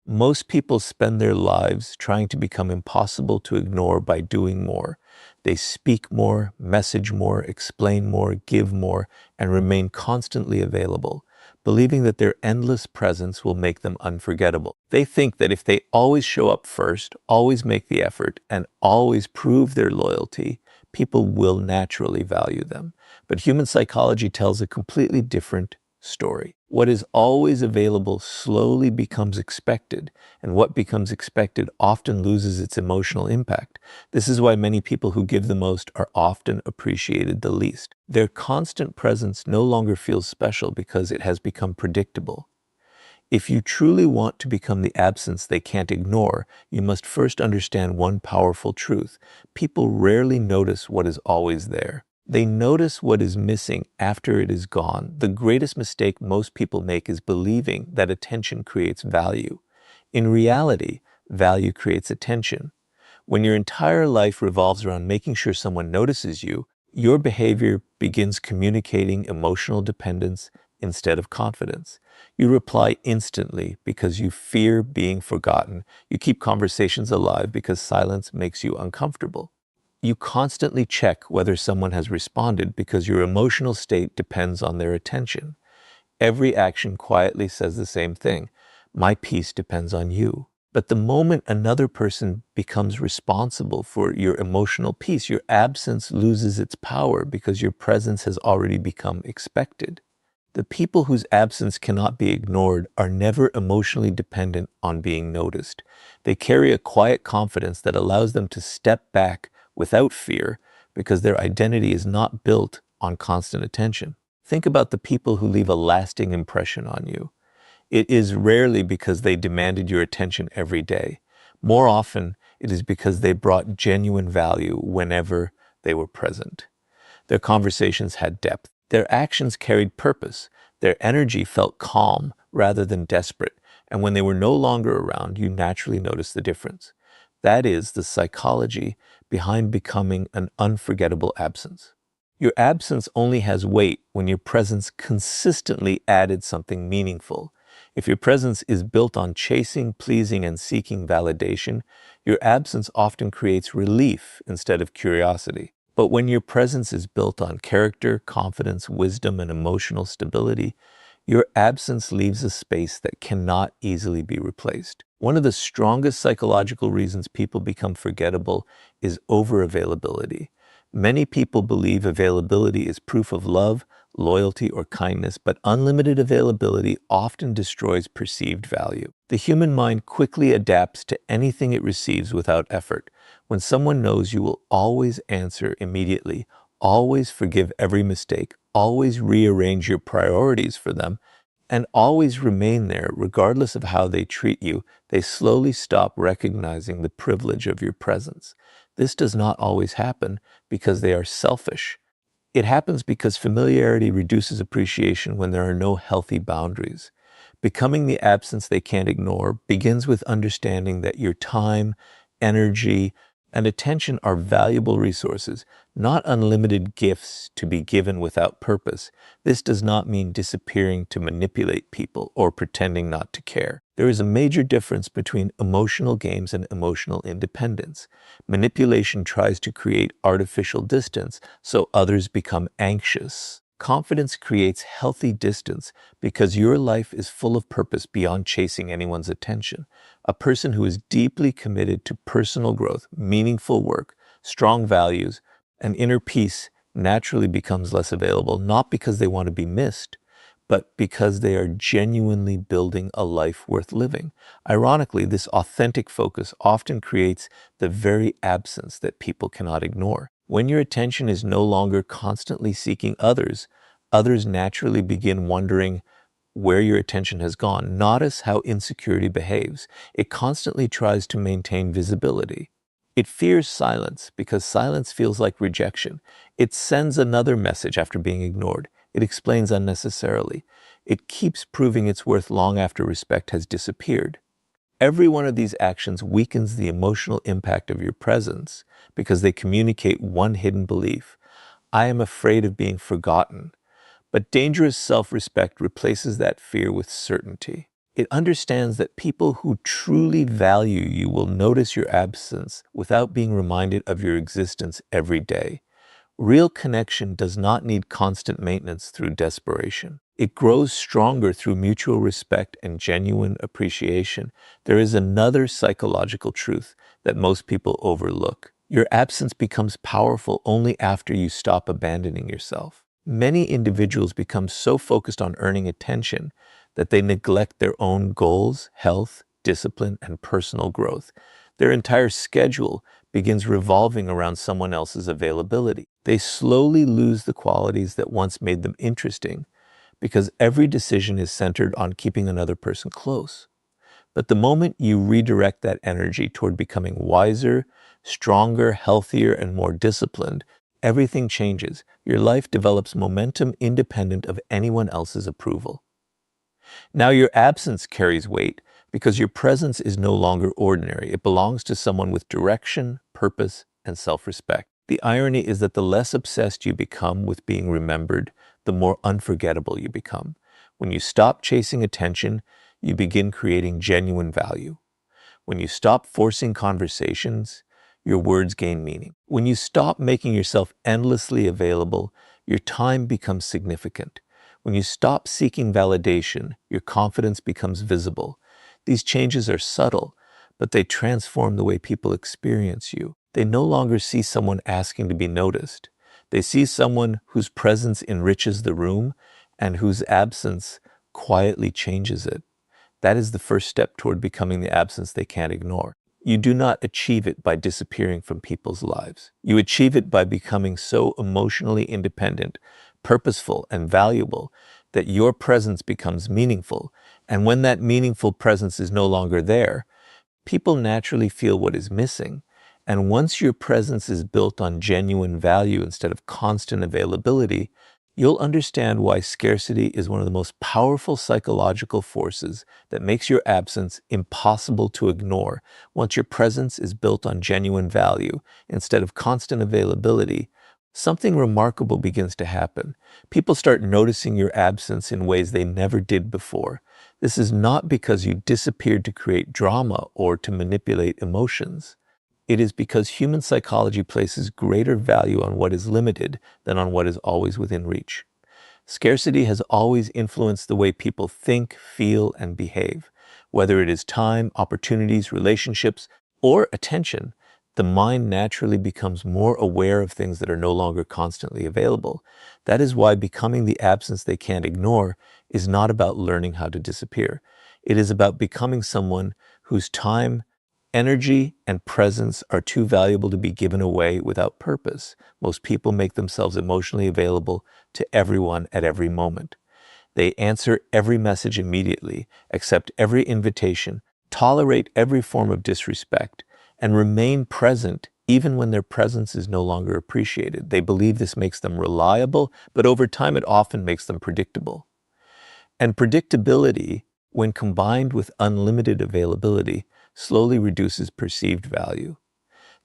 Most people spend their lives trying to become impossible to ignore by doing more. They speak more, message more, explain more, give more, and remain constantly available, believing that their endless presence will make them unforgettable. They think that if they always show up first, always make the effort, and always prove their loyalty, people will naturally value them. But human psychology tells a completely different story. What is always available slowly becomes expected, and what becomes expected often loses its emotional impact. This is why many people who give the most are often appreciated the least. Their constant presence no longer feels special because it has become predictable. If you truly want to become the absence they can't ignore, you must first understand one powerful truth. People rarely notice what is always there. They notice what is missing after it is gone. The greatest mistake most people make is believing that attention creates value. In reality, value creates attention. When your entire life revolves around making sure someone notices you, your behavior begins communicating emotional dependence instead of confidence. You reply instantly because you fear being forgotten. You keep conversations alive because silence makes you uncomfortable. You constantly check whether someone has responded because your emotional state depends on their attention. Every action quietly says the same thing. My peace depends on you. But the moment another person becomes responsible for your emotional peace, your absence loses its power because your presence has already become expected. The people whose absence cannot be ignored are never emotionally dependent on being noticed. They carry a quiet confidence that allows them to step back without fear because their identity is not built on constant attention. Think about the people who leave a lasting impression on you. It is rarely because they demanded your attention every day. More often, it is because they brought genuine value whenever they were present. Their conversations had depth. Their actions carried purpose. Their energy felt calm rather than desperate. And when they were no longer around, you naturally noticed the difference. That is the psychology behind becoming an unforgettable absence. Your absence only has weight when your presence consistently added something meaningful. If your presence is built on chasing, pleasing, and seeking validation, your absence often creates relief instead of curiosity. But when your presence is built on character, confidence, wisdom, and emotional stability, your absence leaves a space that cannot easily be replaced. One of the strongest psychological reasons people become forgettable is overavailability. Many people believe availability is proof of love, loyalty, or kindness, but unlimited availability often destroys perceived value. The human mind quickly adapts to anything it receives without effort. When someone knows you will always answer immediately, always forgive every mistake, always rearrange your priorities for them, and always remain there regardless of how they treat you, they slowly stop recognizing the privilege of your presence. This does not always happen because they are selfish. It happens because familiarity reduces appreciation when there are no healthy boundaries. Becoming the absence they can't ignore begins with understanding that your time, energy, and attention are valuable resources, not unlimited gifts to be given without purpose. This does not mean disappearing to manipulate people or pretending not to care. There is a major difference between emotional games and emotional independence. Manipulation tries to create artificial distance so others become anxious. Confidence creates healthy distance because your life is full of purpose beyond chasing anyone's attention. A person who is deeply committed to personal growth, meaningful work, strong values, and inner peace naturally becomes less available, not because they want to be missed, but because they are genuinely building a life worth living. Ironically, this authentic focus often creates the very absence that people cannot ignore. When your attention is no longer constantly seeking others, others naturally begin wondering where your attention has gone. Notice how insecurity behaves. It constantly tries to maintain visibility. It fears silence because silence feels like rejection. It sends another message after being ignored. It explains unnecessarily. It keeps proving its worth long after respect has disappeared. Every one of these actions weakens the emotional impact of your presence because they communicate one hidden belief. I am afraid of being forgotten. But dangerous self-respect replaces that fear with certainty. It understands that people who truly value you will notice your absence without being reminded of your existence every day. Real connection does not need constant maintenance through desperation. It grows stronger through mutual respect and genuine appreciation. There is another psychological truth that most people overlook. Your absence becomes powerful only after you stop abandoning yourself. Many individuals become so focused on earning attention that they neglect their own goals, health, discipline, and personal growth. Their entire schedule begins revolving around someone else's availability. They slowly lose the qualities that once made them interesting because every decision is centered on keeping another person close. But the moment you redirect that energy toward becoming wiser, stronger, healthier, and more disciplined, everything changes. Your life develops momentum independent of anyone else's approval. Now your absence carries weight because your presence is no longer ordinary. It belongs to someone with direction, purpose, and self-respect. The irony is that the less obsessed you become with being remembered, the more unforgettable you become. When you stop chasing attention, you begin creating genuine value. When you stop forcing conversations, your words gain meaning. When you stop making yourself endlessly available, your time becomes significant. When you stop seeking validation, your confidence becomes visible. These changes are subtle, but they transform the way people experience you. They no longer see someone asking to be noticed. They see someone whose presence enriches the room and whose absence quietly changes it. That is the first step toward becoming the absence they can't ignore. You do not achieve it by disappearing from people's lives. You achieve it by becoming so emotionally independent, purposeful, and valuable that your presence becomes meaningful. And when that meaningful presence is no longer there, people naturally feel what is missing. And once your presence is built on genuine value instead of constant availability, you'll understand why scarcity is one of the most powerful psychological forces that makes your absence impossible to ignore. Once your presence is built on genuine value instead of constant availability, something remarkable begins to happen. People start noticing your absence in ways they never did before. This is not because you disappeared to create drama or to manipulate emotions. It is because human psychology places greater value on what is limited than on what is always within reach. Scarcity has always influenced the way people think, feel, and behave. Whether it is time, opportunities, relationships, or attention, the mind naturally becomes more aware of things that are no longer constantly available. That is why becoming the absence they can't ignore is not about learning how to disappear. It is about becoming someone whose time, energy, and presence are too valuable to be given away without purpose. Most people make themselves emotionally available to everyone at every moment. They answer every message immediately, accept every invitation, tolerate every form of disrespect, and remain present even when their presence is no longer appreciated. They believe this makes them reliable, but over time it often makes them predictable. And predictability, when combined with unlimited availability, slowly reduces perceived value.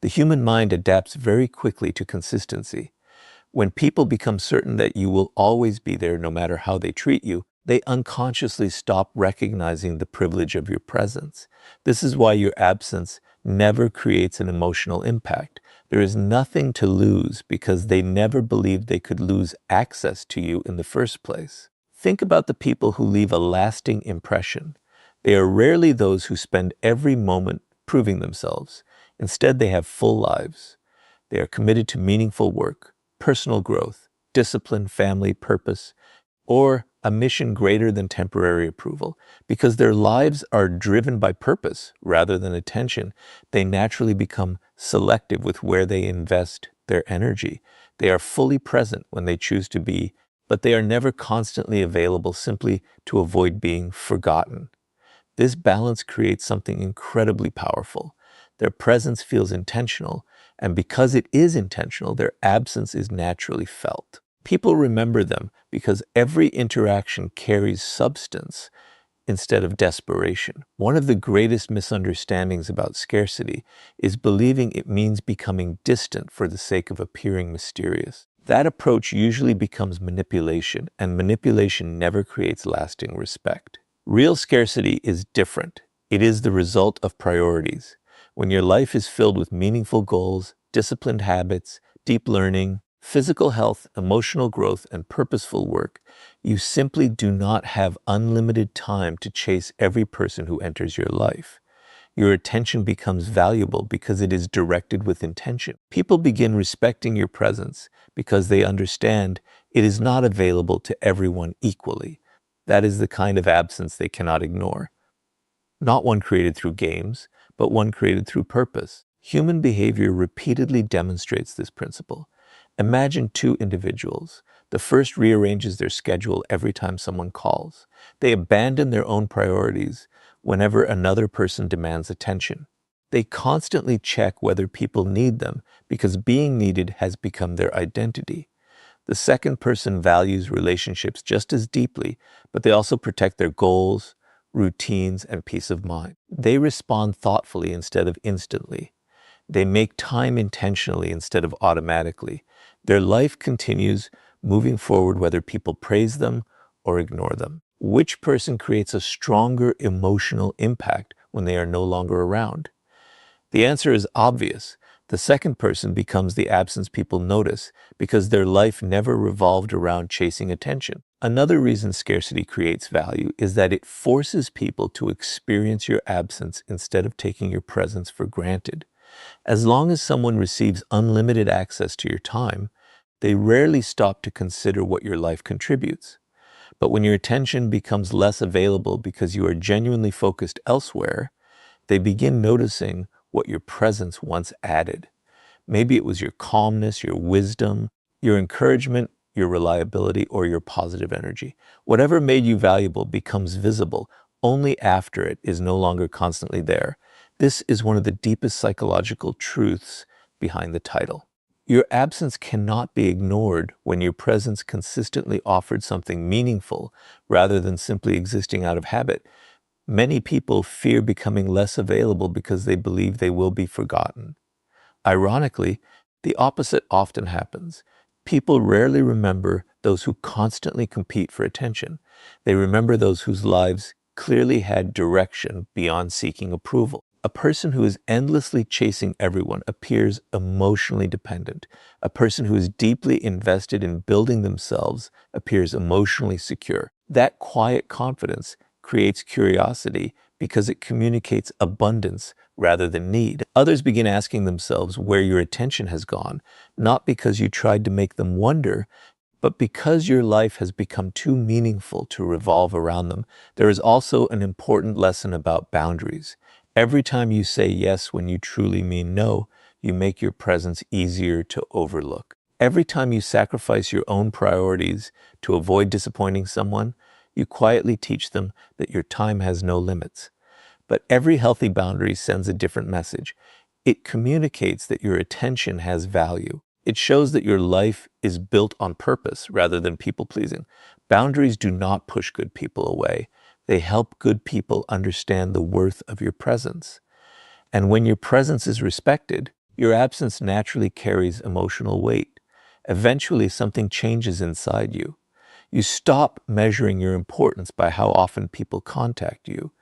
The human mind adapts very quickly to consistency. When people become certain that you will always be there no matter how they treat you, they unconsciously stop recognizing the privilege of your presence. This is why your absence never creates an emotional impact. There is nothing to lose because they never believed they could lose access to you in the first place. Think about the people who leave a lasting impression. They are rarely those who spend every moment proving themselves. Instead, they have full lives. They are committed to meaningful work, personal growth, discipline, family, purpose, or a mission greater than temporary approval. Because their lives are driven by purpose rather than attention, they naturally become selective with where they invest their energy. They are fully present when they choose to be, but they are never constantly available simply to avoid being forgotten. This balance creates something incredibly powerful. Their presence feels intentional, and because it is intentional, their absence is naturally felt. People remember them because every interaction carries substance instead of desperation. One of the greatest misunderstandings about scarcity is believing it means becoming distant for the sake of appearing mysterious. That approach usually becomes manipulation, and manipulation never creates lasting respect. Real scarcity is different. It is the result of priorities. When your life is filled with meaningful goals, disciplined habits, deep learning, physical health, emotional growth, and purposeful work, you simply do not have unlimited time to chase every person who enters your life. Your attention becomes valuable because it is directed with intention. People begin respecting your presence because they understand it is not available to everyone equally. That is the kind of absence they cannot ignore. Not one created through games, but one created through purpose. Human behavior repeatedly demonstrates this principle. Imagine two individuals. The first rearranges their schedule every time someone calls. They abandon their own priorities whenever another person demands attention. They constantly check whether people need them because being needed has become their identity. The second person values relationships just as deeply, but they also protect their goals, routines, and peace of mind. They respond thoughtfully instead of instantly. They make time intentionally instead of automatically. Their life continues moving forward whether people praise them or ignore them. Which person creates a stronger emotional impact when they are no longer around? The answer is obvious. The second person becomes the absence people notice because their life never revolved around chasing attention. Another reason scarcity creates value is that it forces people to experience your absence instead of taking your presence for granted. As long as someone receives unlimited access to your time, they rarely stop to consider what your life contributes. But when your attention becomes less available because you are genuinely focused elsewhere, they begin noticing what your presence once added. Maybe it was your calmness, your wisdom, your encouragement, your reliability, or your positive energy. Whatever made you valuable becomes visible only after it is no longer constantly there. This is one of the deepest psychological truths behind the title. Your absence cannot be ignored when your presence consistently offered something meaningful rather than simply existing out of habit. Many people fear becoming less available because they believe they will be forgotten. Ironically, the opposite often happens. People rarely remember those who constantly compete for attention. They remember those whose lives clearly had direction beyond seeking approval. A person who is endlessly chasing everyone appears emotionally dependent. A person who is deeply invested in building themselves appears emotionally secure. That quiet confidence creates curiosity because it communicates abundance rather than need. Others begin asking themselves where your attention has gone, not because you tried to make them wonder, but because your life has become too meaningful to revolve around them. There is also an important lesson about boundaries. Every time you say yes when you truly mean no, you make your presence easier to overlook. Every time you sacrifice your own priorities to avoid disappointing someone, you quietly teach them that your time has no limits. But every healthy boundary sends a different message. It communicates that your attention has value. It shows that your life is built on purpose rather than people-pleasing. Boundaries do not push good people away. They help good people understand the worth of your presence. And when your presence is respected, your absence naturally carries emotional weight. Eventually, something changes inside you. You stop measuring your importance by how often people contact you.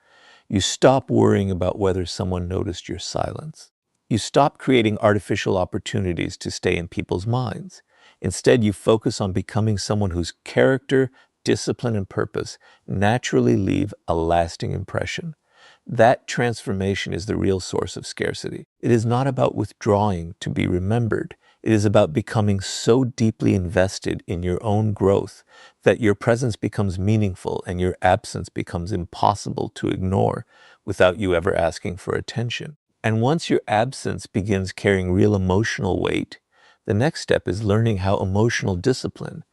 You stop worrying about whether someone noticed your silence. You stop creating artificial opportunities to stay in people's minds. Instead, you focus on becoming someone whose character, discipline, and purpose naturally leave a lasting impression. That transformation is the real source of scarcity. It is not about withdrawing to be remembered. It is about becoming so deeply invested in your own growth that your presence becomes meaningful and your absence becomes impossible to ignore without you ever asking for attention. And once your absence begins carrying real emotional weight, the next step is learning how emotional discipline,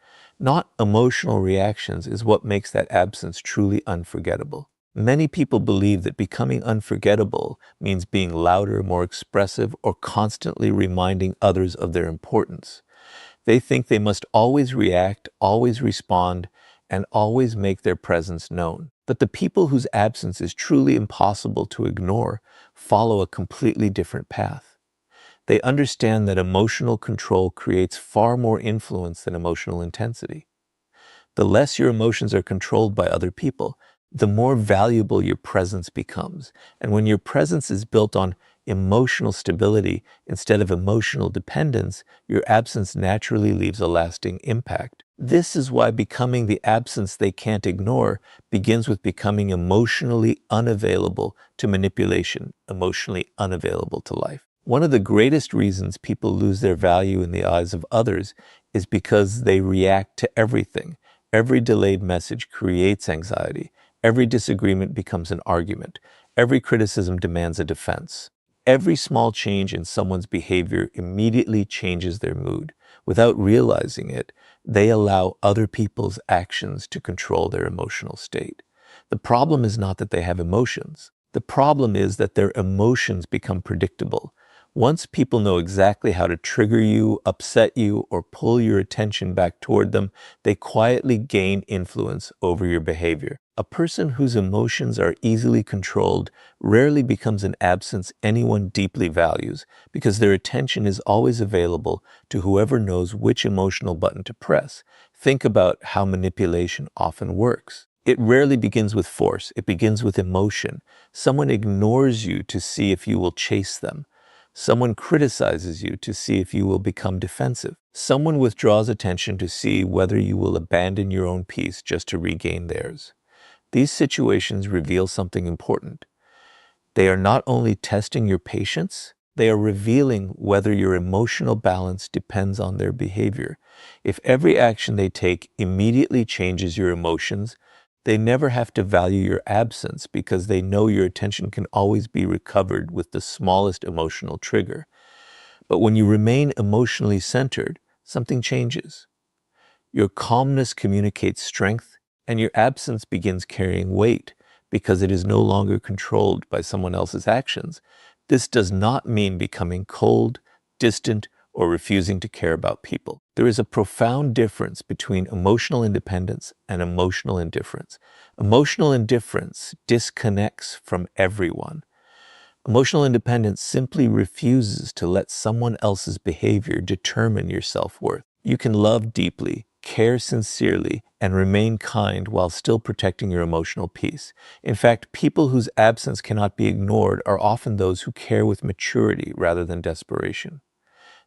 not emotional reactions, is what makes that absence truly unforgettable. Many people believe that becoming unforgettable means being louder, more expressive, or constantly reminding others of their importance. They think they must always react, always respond, and always make their presence known. But the people whose absence is truly impossible to ignore follow a completely different path. They understand that emotional control creates far more influence than emotional intensity. The less your emotions are controlled by other people, the more valuable your presence becomes. And when your presence is built on emotional stability instead of emotional dependence, your absence naturally leaves a lasting impact. This is why becoming the absence they can't ignore begins with becoming emotionally unavailable to manipulation, emotionally unavailable to life. One of the greatest reasons people lose their value in the eyes of others is because they react to everything. Every delayed message creates anxiety. Every disagreement becomes an argument. Every criticism demands a defense. Every small change in someone's behavior immediately changes their mood. Without realizing it, they allow other people's actions to control their emotional state. The problem is not that they have emotions. The problem is that their emotions become predictable. Once people know exactly how to trigger you, upset you, or pull your attention back toward them, they quietly gain influence over your behavior. A person whose emotions are easily controlled rarely becomes an absence anyone deeply values, because their attention is always available to whoever knows which emotional button to press. Think about how manipulation often works. It rarely begins with force, it begins with emotion. Someone ignores you to see if you will chase them. Someone criticizes you to see if you will become defensive. Someone withdraws attention to see whether you will abandon your own peace just to regain theirs. These situations reveal something important. They are not only testing your patience, they are revealing whether your emotional balance depends on their behavior. If every action they take immediately changes your emotions, they never have to value your absence because they know your attention can always be recovered with the smallest emotional trigger. But when you remain emotionally centered, something changes. Your calmness communicates strength, and your absence begins carrying weight because it is no longer controlled by someone else's actions. This does not mean becoming cold, distant, or refusing to care about people. There is a profound difference between emotional independence and emotional indifference. Emotional indifference disconnects from everyone. Emotional independence simply refuses to let someone else's behavior determine your self-worth. You can love deeply, care sincerely, and remain kind while still protecting your emotional peace. In fact, people whose absence cannot be ignored are often those who care with maturity rather than desperation.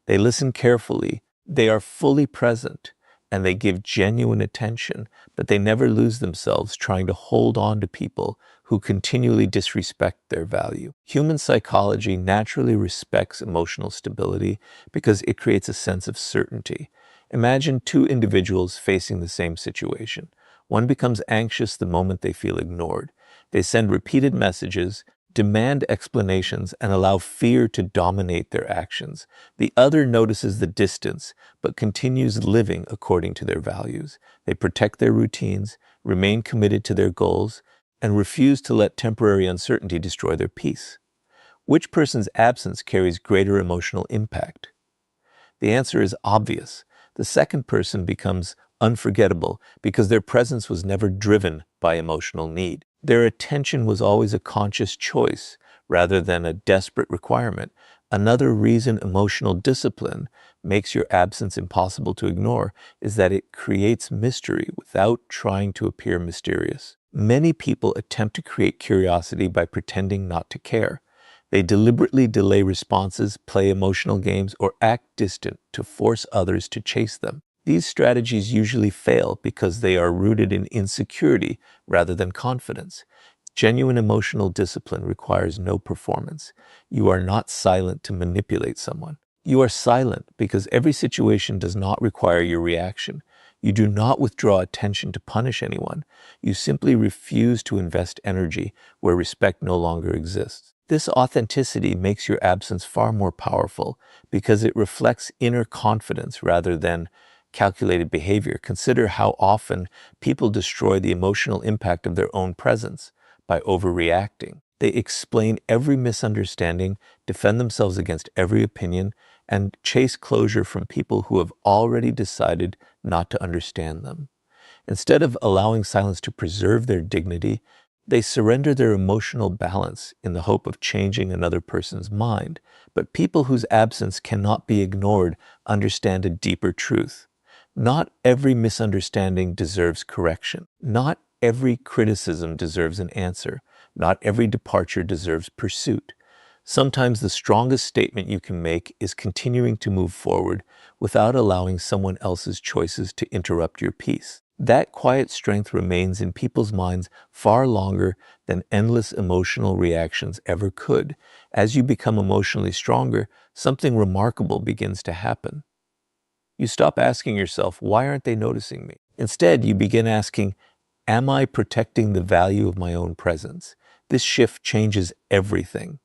They listen carefully, they are fully present, and they give genuine attention, but they never lose themselves trying to hold on to people who continually disrespect their value. Human psychology naturally respects emotional stability because it creates a sense of certainty. Imagine two individuals facing the same situation. One becomes anxious the moment they feel ignored. They send repeated messages, demand explanations, and allow fear to dominate their actions. The other notices the distance, but continues living according to their values. They protect their routines, remain committed to their goals, and refuse to let temporary uncertainty destroy their peace. Which person's absence carries greater emotional impact? The answer is obvious. The second person becomes unforgettable because their presence was never driven by emotional need. Their attention was always a conscious choice rather than a desperate requirement. Another reason emotional discipline makes your absence impossible to ignore is that it creates mystery without trying to appear mysterious. Many people attempt to create curiosity by pretending not to care. They deliberately delay responses, play emotional games, or act distant to force others to chase them. These strategies usually fail because they are rooted in insecurity rather than confidence. Genuine emotional discipline requires no performance. You are not silent to manipulate someone. You are silent because every situation does not require your reaction. You do not withdraw attention to punish anyone. You simply refuse to invest energy where respect no longer exists. This authenticity makes your absence far more powerful because it reflects inner confidence rather than calculated behavior. Consider how often people destroy the emotional impact of their own presence by overreacting. They explain every misunderstanding, defend themselves against every opinion, and chase closure from people who have already decided not to understand them. Instead of allowing silence to preserve their dignity, they surrender their emotional balance in the hope of changing another person's mind. But people whose absence cannot be ignored understand a deeper truth. Not every misunderstanding deserves correction. Not every criticism deserves an answer. Not every departure deserves pursuit. Sometimes the strongest statement you can make is continuing to move forward without allowing someone else's choices to interrupt your peace. That quiet strength remains in people's minds far longer than endless emotional reactions ever could. As you become emotionally stronger, something remarkable begins to happen. You stop asking yourself, why aren't they noticing me? Instead, you begin asking, am I protecting the value of my own presence? This shift changes everything.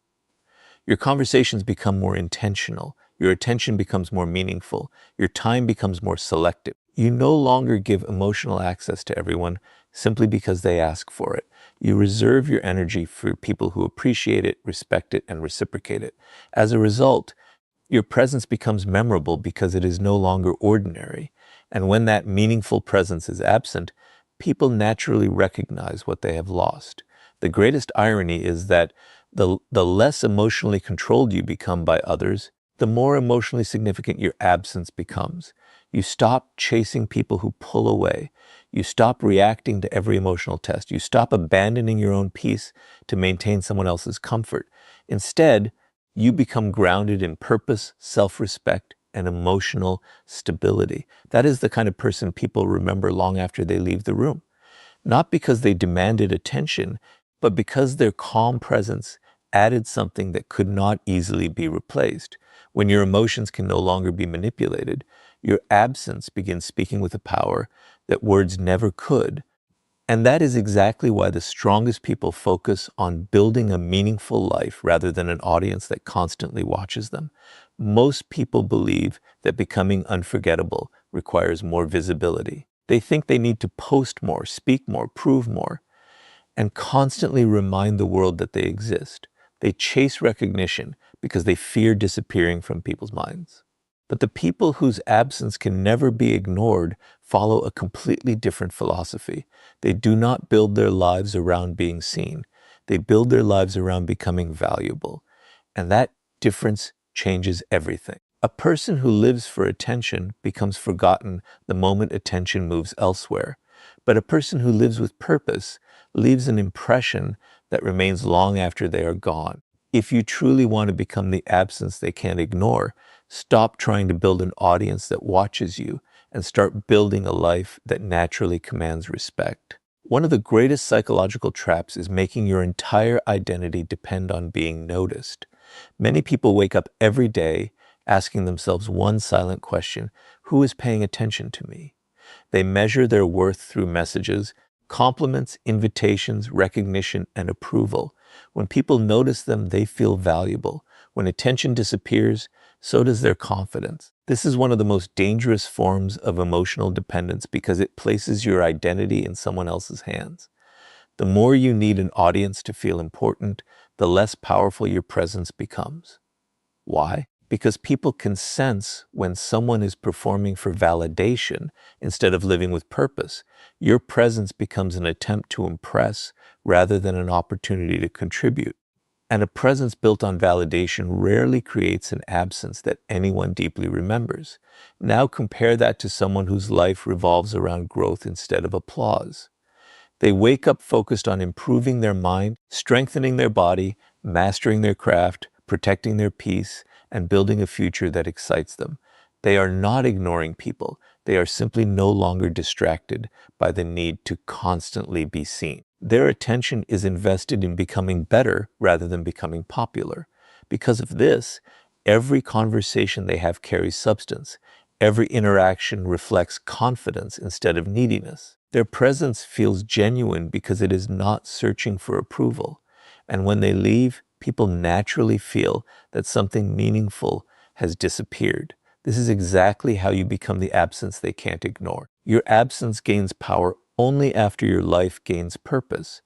Your conversations become more intentional. Your attention becomes more meaningful. Your time becomes more selective. You no longer give emotional access to everyone simply because they ask for it. You reserve your energy for people who appreciate it, respect it, and reciprocate it. As a result, your presence becomes memorable because it is no longer ordinary. And when that meaningful presence is absent, people naturally recognize what they have lost. The greatest irony is that the less emotionally controlled you become by others, the more emotionally significant your absence becomes. You stop chasing people who pull away. You stop reacting to every emotional test. You stop abandoning your own peace to maintain someone else's comfort. Instead, you become grounded in purpose, self-respect, and emotional stability. That is the kind of person people remember long after they leave the room. Not because they demanded attention, but because their calm presence added something that could not easily be replaced. When your emotions can no longer be manipulated, your absence begins speaking with a power that words never could. And that is exactly why the strongest people focus on building a meaningful life rather than an audience that constantly watches them. Most people believe that becoming unforgettable requires more visibility. They think they need to post more, speak more, prove more, and constantly remind the world that they exist. They chase recognition because they fear disappearing from people's minds. But the people whose absence can never be ignored follow a completely different philosophy. They do not build their lives around being seen. They build their lives around becoming valuable. And that difference changes everything. A person who lives for attention becomes forgotten the moment attention moves elsewhere. But a person who lives with purpose leaves an impression that remains long after they are gone. If you truly want to become the absence they can't ignore, stop trying to build an audience that watches you and start building a life that naturally commands respect. One of the greatest psychological traps is making your entire identity depend on being noticed. Many people wake up every day asking themselves one silent question: who is paying attention to me? They measure their worth through messages, compliments, invitations, recognition, and approval. When people notice them, they feel valuable. When attention disappears, so does their confidence. This is one of the most dangerous forms of emotional dependence because it places your identity in someone else's hands. The more you need an audience to feel important, the less powerful your presence becomes. Why? Because people can sense when someone is performing for validation instead of living with purpose. Your presence becomes an attempt to impress rather than an opportunity to contribute. And a presence built on validation rarely creates an absence that anyone deeply remembers. Now compare that to someone whose life revolves around growth instead of applause. They wake up focused on improving their mind, strengthening their body, mastering their craft, protecting their peace, and building a future that excites them. They are not ignoring people. They are simply no longer distracted by the need to constantly be seen. Their attention is invested in becoming better rather than becoming popular. Because of this, every conversation they have carries substance. Every interaction reflects confidence instead of neediness. Their presence feels genuine because it is not searching for approval. And when they leave, people naturally feel that something meaningful has disappeared. This is exactly how you become the absence they can't ignore. Your absence gains power only after your life gains purpose.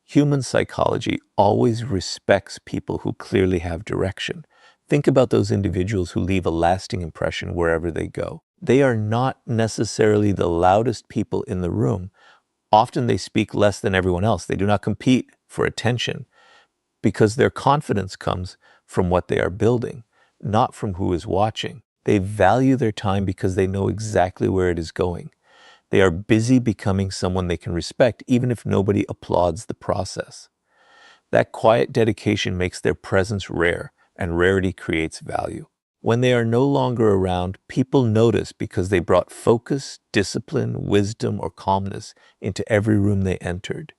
Human psychology always respects people who clearly have direction. Think about those individuals who leave a lasting impression wherever they go. They are not necessarily the loudest people in the room. Often they speak less than everyone else. They do not compete for attention because their confidence comes from what they are building, not from who is watching. They value their time because they know exactly where it is going. They are busy becoming someone they can respect, even if nobody applauds the process. That quiet dedication makes their presence rare, and rarity creates value. When they are no longer around, people notice because they brought focus, discipline, wisdom, or calmness into every room they entered.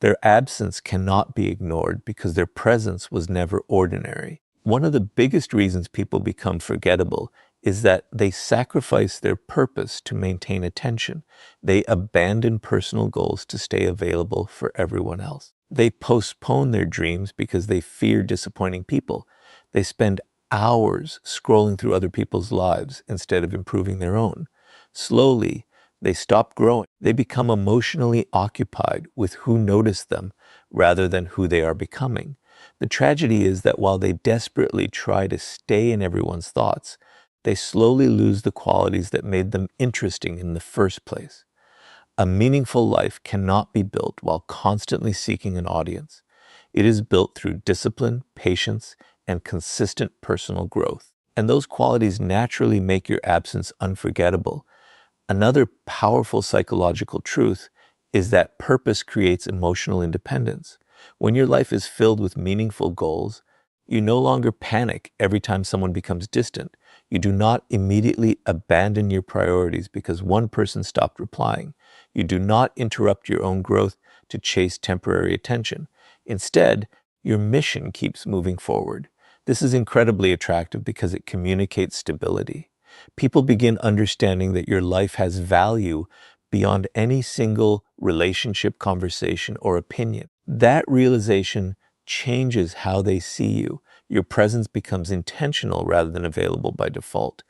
Their absence cannot be ignored because their presence was never ordinary. One of the biggest reasons people become forgettable is that they sacrifice their purpose to maintain attention. They abandon personal goals to stay available for everyone else. They postpone their dreams because they fear disappointing people. They spend hours scrolling through other people's lives instead of improving their own. Slowly, they stop growing. They become emotionally occupied with who noticed them rather than who they are becoming. The tragedy is that while they desperately try to stay in everyone's thoughts, they slowly lose the qualities that made them interesting in the first place. A meaningful life cannot be built while constantly seeking an audience. It is built through discipline, patience, and consistent personal growth. And those qualities naturally make your absence unforgettable. Another powerful psychological truth is that purpose creates emotional independence. When your life is filled with meaningful goals, you no longer panic every time someone becomes distant. You do not immediately abandon your priorities because one person stopped replying. You do not interrupt your own growth to chase temporary attention. Instead, your mission keeps moving forward. This is incredibly attractive because it communicates stability. People begin understanding that your life has value beyond any single relationship, conversation, or opinion. That realization changes how they see you. Your presence becomes intentional rather than available by default.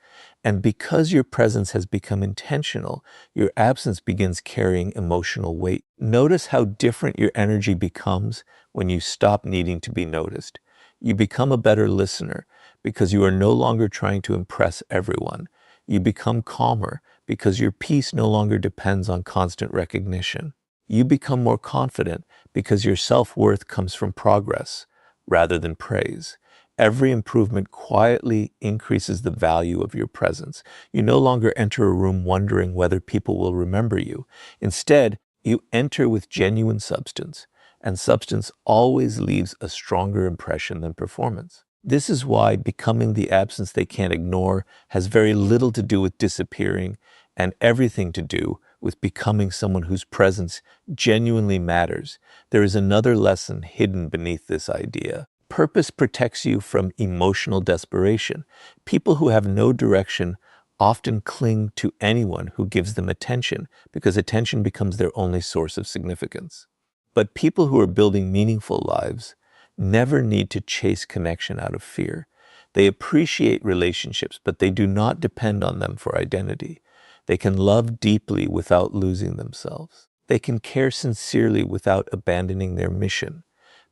And because your presence has become intentional, your absence begins carrying emotional weight. Notice how different your energy becomes when you stop needing to be noticed. You become a better listener because you are no longer trying to impress everyone. You become calmer because your peace no longer depends on constant recognition. You become more confident because your self-worth comes from progress rather than praise. Every improvement quietly increases the value of your presence. You no longer enter a room wondering whether people will remember you. Instead, you enter with genuine substance, and substance always leaves a stronger impression than performance. This is why becoming the absence they can't ignore has very little to do with disappearing and everything to do with becoming someone whose presence genuinely matters. There is another lesson hidden beneath this idea. Purpose protects you from emotional desperation. People who have no direction often cling to anyone who gives them attention because attention becomes their only source of significance. But people who are building meaningful lives never need to chase connection out of fear. They appreciate relationships, but they do not depend on them for identity. They can love deeply without losing themselves. They can care sincerely without abandoning their mission.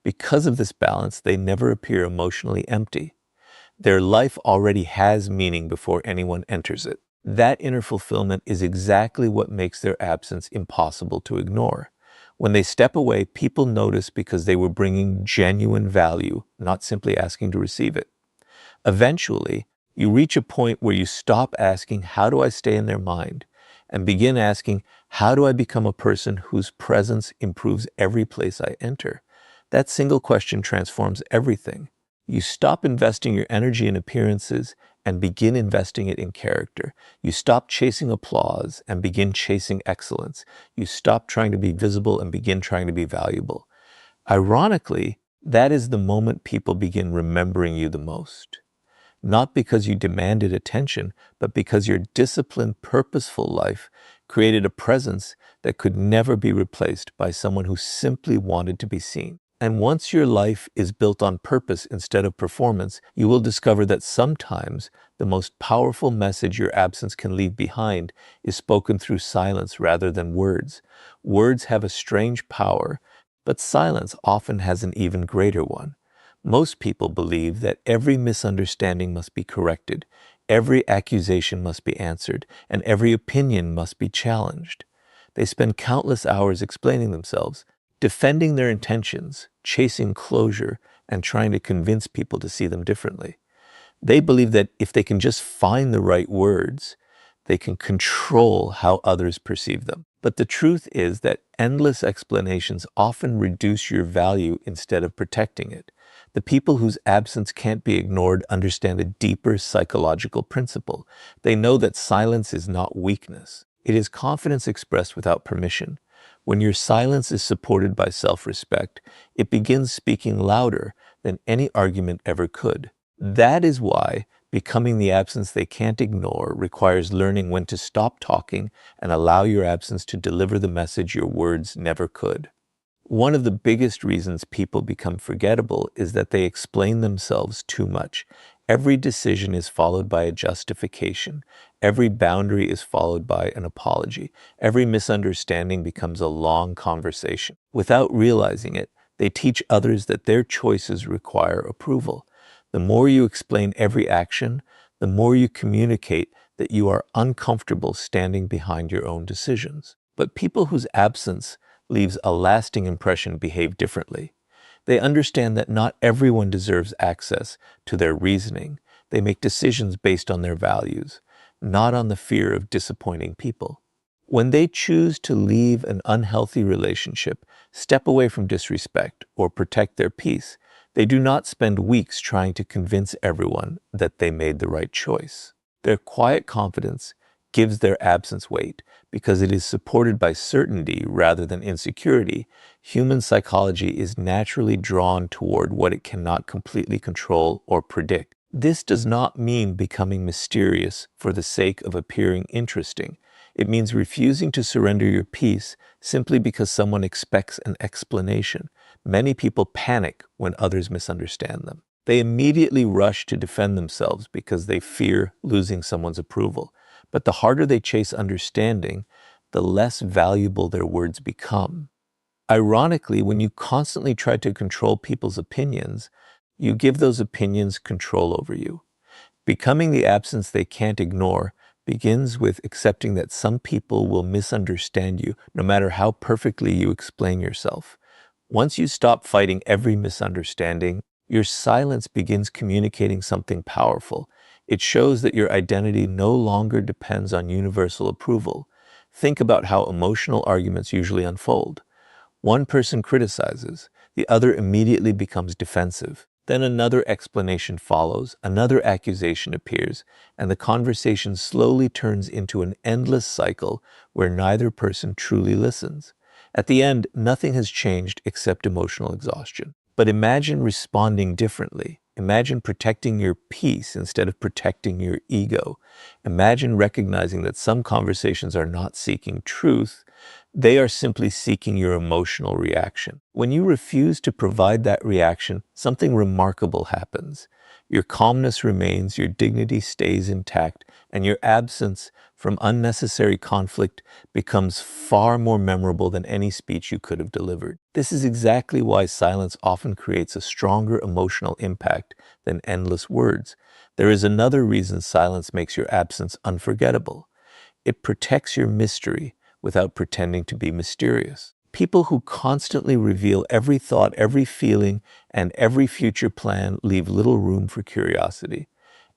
Because of this balance, they never appear emotionally empty. Their life already has meaning before anyone enters it. That inner fulfillment is exactly what makes their absence impossible to ignore. When they step away, people notice because they were bringing genuine value, not simply asking to receive it. Eventually, you reach a point where you stop asking, how do I stay in their mind? And begin asking, how do I become a person whose presence improves every place I enter? That single question transforms everything. You stop investing your energy in appearances and begin investing it in character. You stop chasing applause and begin chasing excellence. You stop trying to be visible and begin trying to be valuable. Ironically, that is the moment people begin remembering you the most. Not because you demanded attention, but because your disciplined, purposeful life created a presence that could never be replaced by someone who simply wanted to be seen. And once your life is built on purpose instead of performance, you will discover that sometimes the most powerful message your absence can leave behind is spoken through silence rather than words. Words have a strange power, but silence often has an even greater one. Most people believe that every misunderstanding must be corrected, every accusation must be answered, and every opinion must be challenged. They spend countless hours explaining themselves, defending their intentions, chasing closure, and trying to convince people to see them differently. They believe that if they can just find the right words, They can control how others perceive them. But the truth is that endless explanations often reduce your value instead of protecting it. The people whose absence can't be ignored understand a deeper psychological principle. They know that silence is not weakness. It is confidence expressed without permission. When your silence is supported by self-respect, it begins speaking louder than any argument ever could. That is why becoming the absence they can't ignore requires learning when to stop talking and allow your absence to deliver the message your words never could. One of the biggest reasons people become forgettable is that they explain themselves too much. Every decision is followed by a justification. Every boundary is followed by an apology. Every misunderstanding becomes a long conversation. Without realizing it, they teach others that their choices require approval. The more you explain every action, the more you communicate that you are uncomfortable standing behind your own decisions. But people whose absence leaves a lasting impression behave differently. They understand that not everyone deserves access to their reasoning. They make decisions based on their values, not on the fear of disappointing people. When they choose to leave an unhealthy relationship, step away from disrespect, or protect their peace, they do not spend weeks trying to convince everyone that they made the right choice. Their quiet confidence gives their absence weight because it is supported by certainty rather than insecurity. Human psychology is naturally drawn toward what it cannot completely control or predict. This does not mean becoming mysterious for the sake of appearing interesting. It means refusing to surrender your peace simply because someone expects an explanation. Many people panic when others misunderstand them. They immediately rush to defend themselves because they fear losing someone's approval. But the harder they chase understanding, the less valuable their words become. Ironically, when you constantly try to control people's opinions, you give those opinions control over you. Becoming the absence they can't ignore begins with accepting that some people will misunderstand you, no matter how perfectly you explain yourself. Once you stop fighting every misunderstanding, your silence begins communicating something powerful. It shows that your identity no longer depends on universal approval. Think about how emotional arguments usually unfold. One person criticizes, the other immediately becomes defensive. Then another explanation follows, another accusation appears, and the conversation slowly turns into an endless cycle where neither person truly listens. At the end, nothing has changed except emotional exhaustion. But imagine responding differently. Imagine protecting your peace instead of protecting your ego. Imagine recognizing that some conversations are not seeking truth, they are simply seeking your emotional reaction. When you refuse to provide that reaction, something remarkable happens. Your calmness remains, your dignity stays intact, and your absence from unnecessary conflict becomes far more memorable than any speech you could have delivered. This is exactly why silence often creates a stronger emotional impact than endless words. There is another reason silence makes your absence unforgettable. It protects your mystery without pretending to be mysterious. People who constantly reveal every thought, every feeling, and every future plan leave little room for curiosity.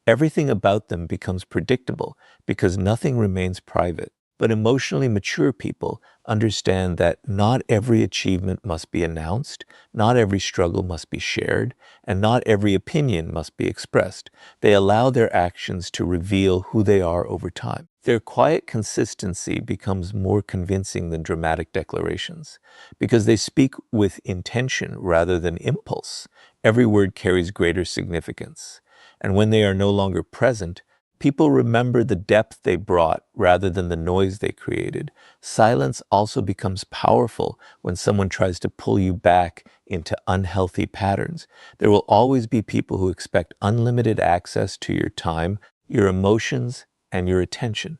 Everything about them becomes predictable because nothing remains private. But emotionally mature people understand that not every achievement must be announced, not every struggle must be shared, and not every opinion must be expressed. They allow their actions to reveal who they are over time. Their quiet consistency becomes more convincing than dramatic declarations because they speak with intention rather than impulse. Every word carries greater significance. And when they are no longer present, people remember the depth they brought rather than the noise they created. Silence also becomes powerful when someone tries to pull you back into unhealthy patterns. There will always be people who expect unlimited access to your time, your emotions, and your attention.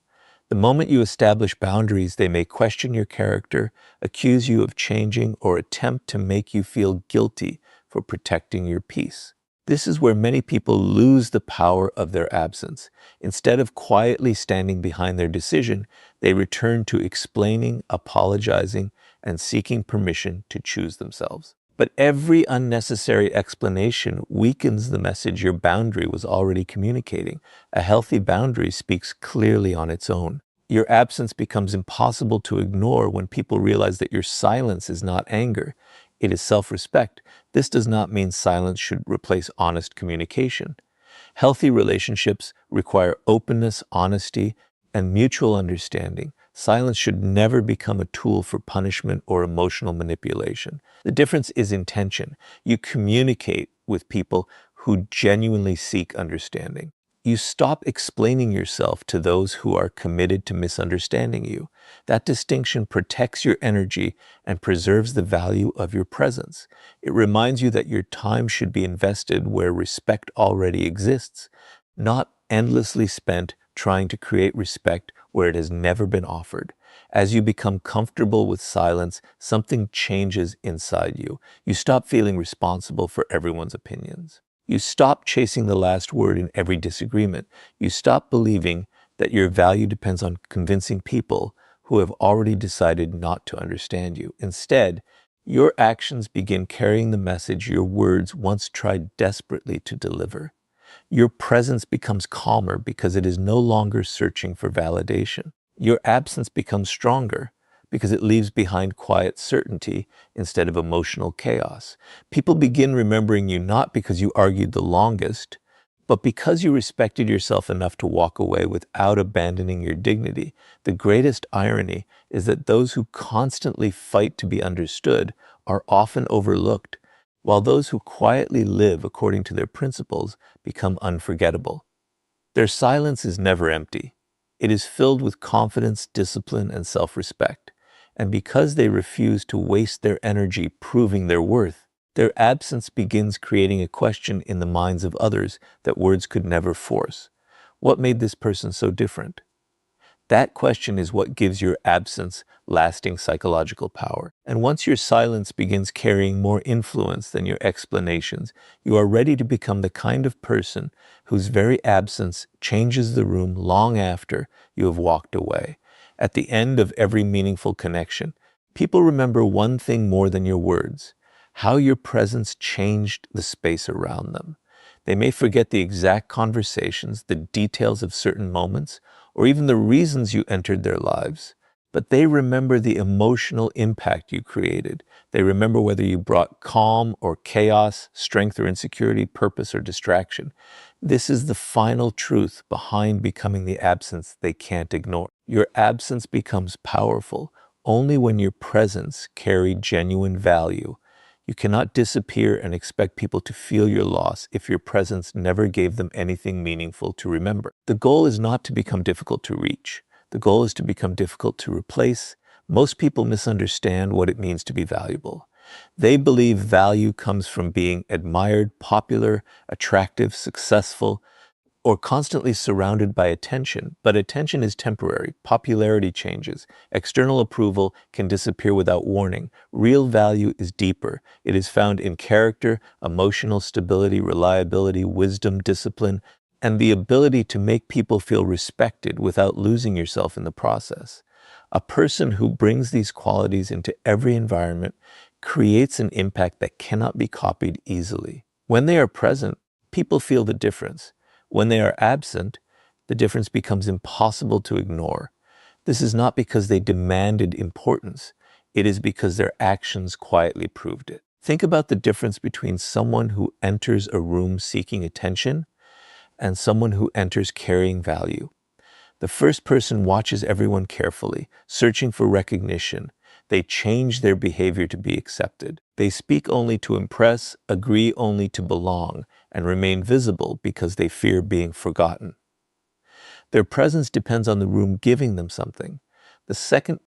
The moment you establish boundaries, they may question your character, accuse you of changing, or attempt to make you feel guilty for protecting your peace. This is where many people lose the power of their absence. Instead of quietly standing behind their decision, they return to explaining, apologizing, and seeking permission to choose themselves. But every unnecessary explanation weakens the message your boundary was already communicating. A healthy boundary speaks clearly on its own. Your absence becomes impossible to ignore when people realize that your silence is not anger. It is self-respect. This does not mean silence should replace honest communication. Healthy relationships require openness, honesty, and mutual understanding. Silence should never become a tool for punishment or emotional manipulation. The difference is intention. You communicate with people who genuinely seek understanding. You stop explaining yourself to those who are committed to misunderstanding you. That distinction protects your energy and preserves the value of your presence. It reminds you that your time should be invested where respect already exists, not endlessly spent trying to create respect where it has never been offered. As you become comfortable with silence, something changes inside you. You stop feeling responsible for everyone's opinions. You stop chasing the last word in every disagreement. You stop believing that your value depends on convincing people who have already decided not to understand you. Instead, your actions begin carrying the message your words once tried desperately to deliver. Your presence becomes calmer because it is no longer searching for validation. Your absence becomes stronger because it leaves behind quiet certainty instead of emotional chaos. People begin remembering you not because you argued the longest, but because you respected yourself enough to walk away without abandoning your dignity. The greatest irony is that those who constantly fight to be understood are often overlooked, while those who quietly live according to their principles become unforgettable. Their silence is never empty. It is filled with confidence, discipline, and self-respect. And because they refuse to waste their energy proving their worth, their absence begins creating a question in the minds of others that words could never force. What made this person so different? That question is what gives your absence lasting psychological power. And once your silence begins carrying more influence than your explanations, you are ready to become the kind of person whose very absence changes the room long after you have walked away. At the end of every meaningful connection, people remember one thing more than your words: how your presence changed the space around them. They may forget the exact conversations, the details of certain moments, or even the reasons you entered their lives, but they remember the emotional impact you created. They remember whether you brought calm or chaos, strength or insecurity, purpose or distraction. This is the final truth behind becoming the absence they can't ignore. Your absence becomes powerful only when your presence carried genuine value. You cannot disappear and expect people to feel your loss if your presence never gave them anything meaningful to remember. The goal is not to become difficult to reach. The goal is to become difficult to replace. Most people misunderstand what it means to be valuable. They believe value comes from being admired, popular, attractive, successful, or constantly surrounded by attention. But attention is temporary. Popularity changes. External approval can disappear without warning. Real value is deeper. It is found in character, emotional stability, reliability, wisdom, discipline, and the ability to make people feel respected without losing yourself in the process. A person who brings these qualities into every environment creates an impact that cannot be copied easily. When they are present, people feel the difference. When they are absent, the difference becomes impossible to ignore. This is not because they demanded importance. It is because their actions quietly proved it. Think about the difference between someone who enters a room seeking attention and someone who enters carrying value. The first person watches everyone carefully, searching for recognition. They change their behavior to be accepted. They speak only to impress, agree only to belong, and remain visible because they fear being forgotten. Their presence depends on the room giving them something. The second